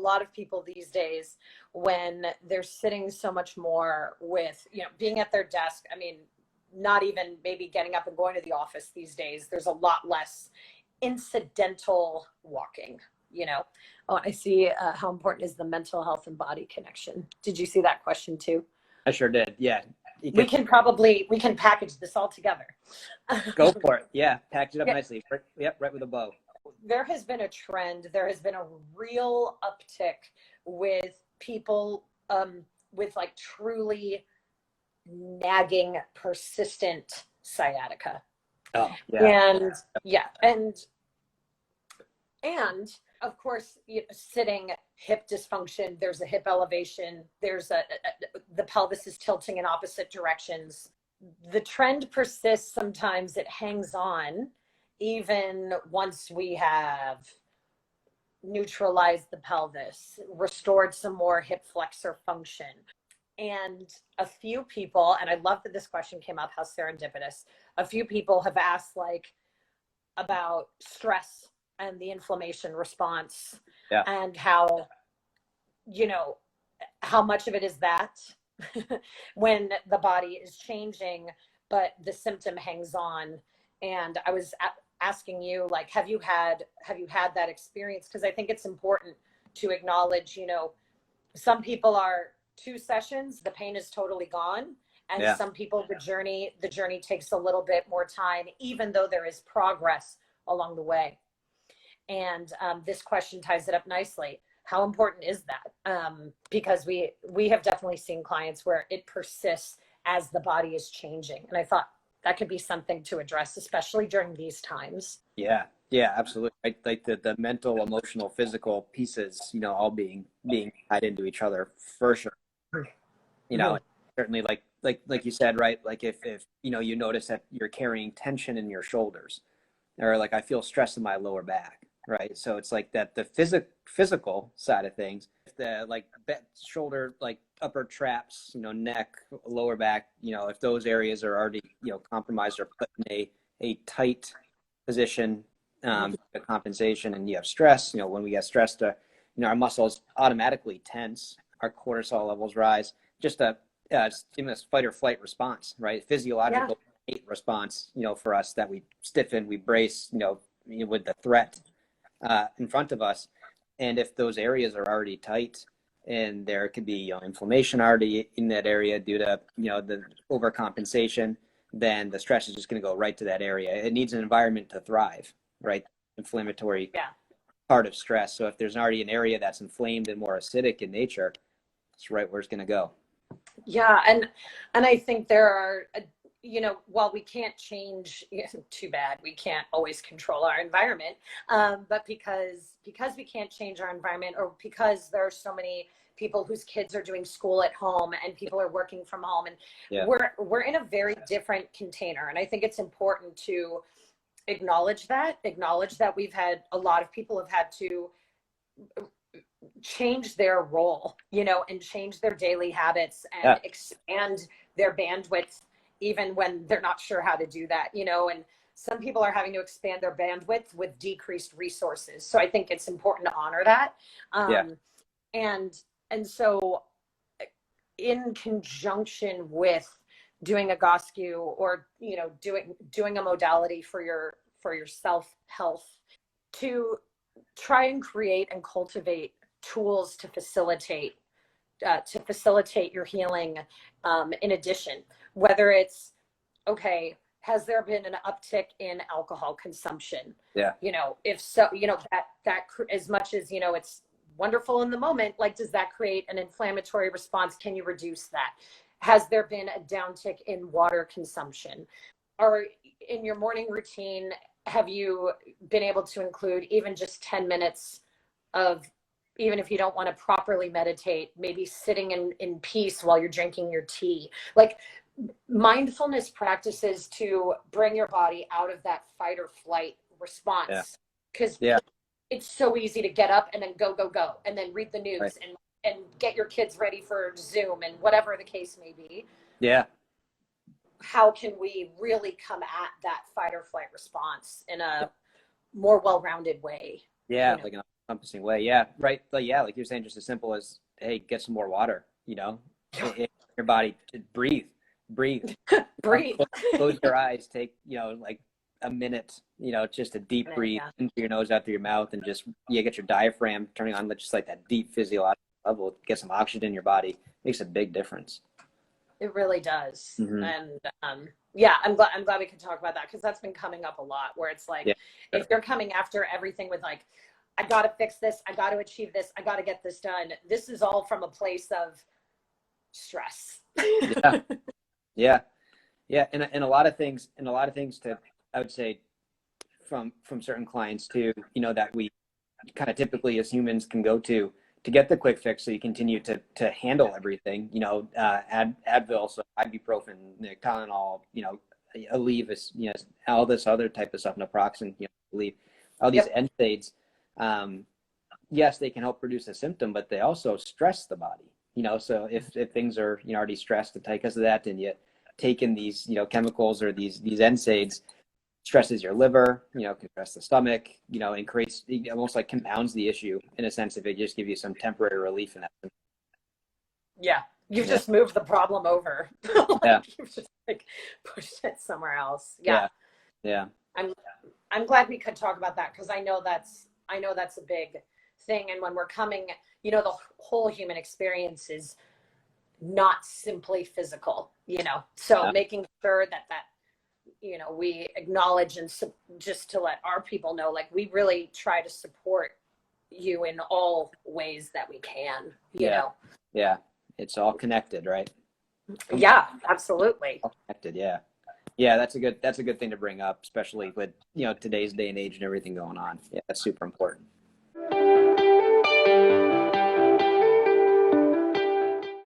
lot of people these days, when they're sitting so much more with, being at their desk. I mean, not even maybe getting up and going to the office these days. There's a lot less incidental walking, Oh, I see how important is the mental health and body connection. Did you see that question too? I sure did. Yeah. We can package this all together. Go for it. Yeah. Package it up nicely. Yep. Right with a bow. There has been a trend. There has been a real uptick with people with like truly nagging, persistent sciatica. Oh, yeah. And of course, sitting, hip dysfunction. There's a hip elevation. There's the pelvis is tilting in opposite directions. The trend persists. Sometimes it hangs on, even once we have neutralized the pelvis, restored some more hip flexor function. And a few people, and I love that this question came up, how serendipitous. A few people have asked about stress and the inflammation response, and how much of it is that when the body is changing, but the symptom hangs on. And I was asking you, have you had that experience? Because I think it's important to acknowledge, some people are 2 sessions, the pain is totally gone. And some people, the journey takes a little bit more time, even though there is progress along the way. And this question ties it up nicely. How important is that? Because we have definitely seen clients where it persists as the body is changing. And I thought that could be something to address, especially during these times. Yeah, absolutely. Like the mental, emotional, physical pieces, all being tied into each other for sure. Certainly like you said, right? Like if you notice that you're carrying tension in your shoulders, or I feel stress in my lower back, right? So it's like that the physical side of things, the shoulder, upper traps, neck, lower back, if those areas are already compromised or put in a tight position, compensation, and you have stress, when we get stressed, our muscles automatically tense, our cortisol levels rise, just a fight or flight response, right? Physiological response, for us, that we stiffen, we brace, with the threat in front of us. And if those areas are already tight, and there could be inflammation already in that area due to the overcompensation, then the stress is just going to go right to that area. It needs an environment to thrive, right? Inflammatory part of stress. So if there's already an area that's inflamed and more acidic in nature, it's right where it's going to go. Yeah, and I think there are, while we can't change, too bad, we can't always control our environment, but because we can't change our environment, or because there are so many people whose kids are doing school at home and people are working from home, and we're in a very different container. And I think it's important to acknowledge that a lot of people have had to change their role, and change their daily habits and expand their bandwidth, even when they're not sure how to do that, and some people are having to expand their bandwidth with decreased resources. So I think it's important to honor that. And so in conjunction with doing Egoscue, or, doing a modality for your self-health, to try and create and cultivate tools to facilitate your healing. In addition, whether it's, has there been an uptick in alcohol consumption? If so, that as much as, it's wonderful in the moment, does that create an inflammatory response? Can you reduce that? Has there been a downtick in water consumption? Or in your morning routine, have you been able to include even just 10 minutes of, even if you don't want to properly meditate, maybe sitting in peace while you're drinking your tea? Mindfulness practices to bring your body out of that fight or flight response. Because it's so easy to get up and then go, and then read the news and get your kids ready for Zoom and whatever the case may be. How can we really come at that fight or flight response in a more well-rounded way? Like an encompassing way. Yeah, right. Like, yeah, like you're saying, just as simple as, hey, get some more water. You know, your body to breathe, breathe. Breathe. Close your eyes. Take like a minute. Just a deep breathe Yeah, into your nose, out through your mouth, and just get your diaphragm turning on, just like that deep physiological level. Get some oxygen in your body. Makes a big difference. it really does. Mm-hmm. And yeah, I'm glad we could talk about that, because that's been coming up a lot, where it's like, Yeah. if you're coming after everything with like, I got to fix this, I got to achieve this, I got to get this done. This is all from a place of stress. Yeah. Yeah. Yeah. And a lot of things, to, I would say, from certain clients too, that we kind of typically as humans can go to get the quick fix, so you continue to handle everything, Advil, so ibuprofen, Tylenol, Aleve, all this other type of stuff, naproxen, Aleve, all these Yep. NSAIDs. Yes, they can help reduce the symptom, but they also stress the body, so if things are, already stressed because of that, and you take in these, chemicals or these NSAIDs, stresses your liver, can stress the stomach, and creates, almost like compounds the issue in a sense, if it just give you some temporary relief in that. Yeah. You've Yeah. just moved the problem over. Yeah. You've just like pushed it somewhere else. Yeah. Yeah. Yeah. I'm I'm glad we could talk about that, because I know that's a big thing. And when we're coming, the whole human experience is not simply physical, so Yeah. making sure that we acknowledge, and just to let our people know, like, we really try to support you in all ways that we can, Yeah. Yeah. It's all connected, right? Yeah, absolutely. All connected. Yeah. Yeah. That's a good thing to bring up, especially with, today's day and age and everything going on. Yeah. That's super important.